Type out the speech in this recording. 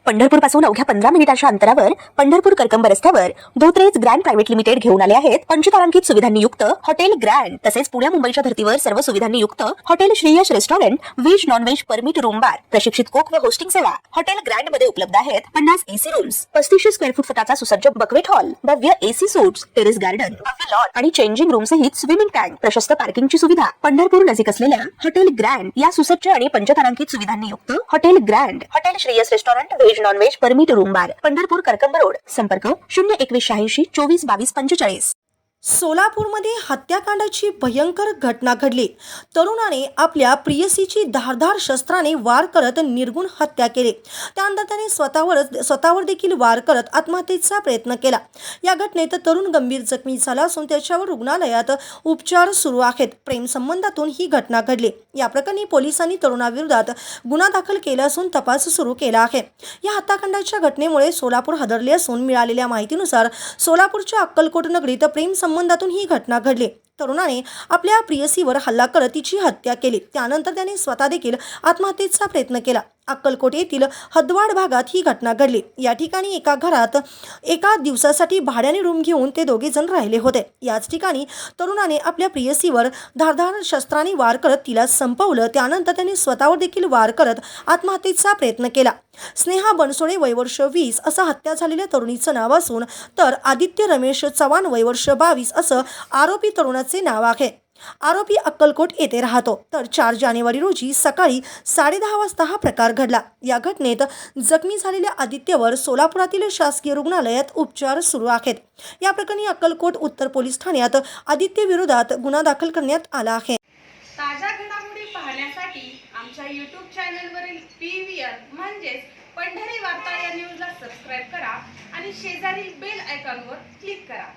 पंढरपूर पासून अवघ्या 15 मिनिटांच्या अंतरावर पंढरपूर करकंब रस्त्यावर धोत्रेज ग्रँड प्रायव्हेट लिमिटेड घेऊन आले आहेत पंचतारांकित सुविधांनी युक्त हॉटेल ग्रँड। तसेच पुण्या मुंबईच्या धर्तीवर सर्व सुविधांनी युक्त hotel Shreyas restaurant, veg non veg permit room बार, प्रशिक्षित कोक व होस्टिंग सेवा हॉटेल ग्रँड मध्ये उपलब्ध आहेत। 50 एसी रूम्स, 3500 स्क्वेअर फूट फुटाचा सुसज्ज बकवेट हॉल, भव्य एसी सूट्स, टेरेस गार्डन, भव्य लॉन आणि चेंजिंग रूम सहित स्विमिंग टँक, प्रशस्त पार्किंगची सुविधा। पंढरपूर नजीक असलेल्या हॉटेल ग्रँड या सुसज्ज आणि पंचतारांकित सुविधांनी युक्त hotel grand, hotel Shreyas restaurant, veg non veg permit room बार, पंढरपूर करकंब रोड। संपर्क 02186 24 22 45। सोलापूरमध्ये हत्याकांडाची भयंकर घटना घडली। तरुणाने आपल्या प्रियसीची धारदार शस्त्राने वार करत निर्गुण हत्या केली। त्यानंतर त्याने स्वतःवर देखील वार करत आत्महत्येचा प्रयत्न केला। या घटनेत तरुण गंभीर जखमी झाला असून त्याच्यावर रुग्णालयात उपचार सुरू आहेत। प्रेम संबंधातून ही घटना घडली। या प्रकरणी पोलिसांनी तरुणाविरोधात गुन्हा दाखल केला असून तपास सुरू केला आहे। या हत्याकांडाच्या घटनेमुळे सोलापूर हादरले असून मिळालेल्या माहितीनुसार सोलापूरच्या अक्कलकोट नगरीत प्रेम संबंधातून ही घटना घडली। तरुणाने आपल्या प्रियसीवर हल्ला करत तिची हत्या केली। त्यानंतर त्याने स्वतः देखील आत्महत्येचा प्रयत्न केला। अक्कलकोट येथील हदवाड भागात ही घटना घडली। या ठिकाणी एका घरात एका दिवसासाठी भाड्याने रूम घेऊन ते दोघे जण राहिले होते। याच ठिकाणी तरुणाने आपल्या प्रियसीवर धारदार शस्त्राने वार करत तिला संपवलं। त्यानंतर त्याने स्वतःवर देखील वार करत आत्महत्येचा प्रयत्न केला। स्नेहा बनसोडे वय वर्ष 20 असं हत्या झालेल्या तरुणीचं नाव असून तर आदित्य रमेश चव्हाण वय वर्ष 22 असं आरोपी तरुणाचे नाव आहे। आरोपी अक्कलकोट येथे राहतो। तर 4 जानेवारी रोजी सकाळी 10:30 वाजता हा प्रकार घडला। या घटनेत जखमी झालेल्या आदित्यवर सोलापुरातील शासकीय रुग्णालयात उपचार सुरू आहेत। या प्रकरणी अक्कलकोट उत्तर पोलीस ठाण्यात आदित्य विरोधात गुन्हा दाखल करण्यात आला आहे। ताज्या घडामोडी पाहण्यासाठी आमच्या YouTube चॅनलवरील PVR म्हणजेच पंढरी वार्ता या न्यूजला सबस्क्राइब करा आणि शेजारील बेल आयकॉनवर क्लिक करा।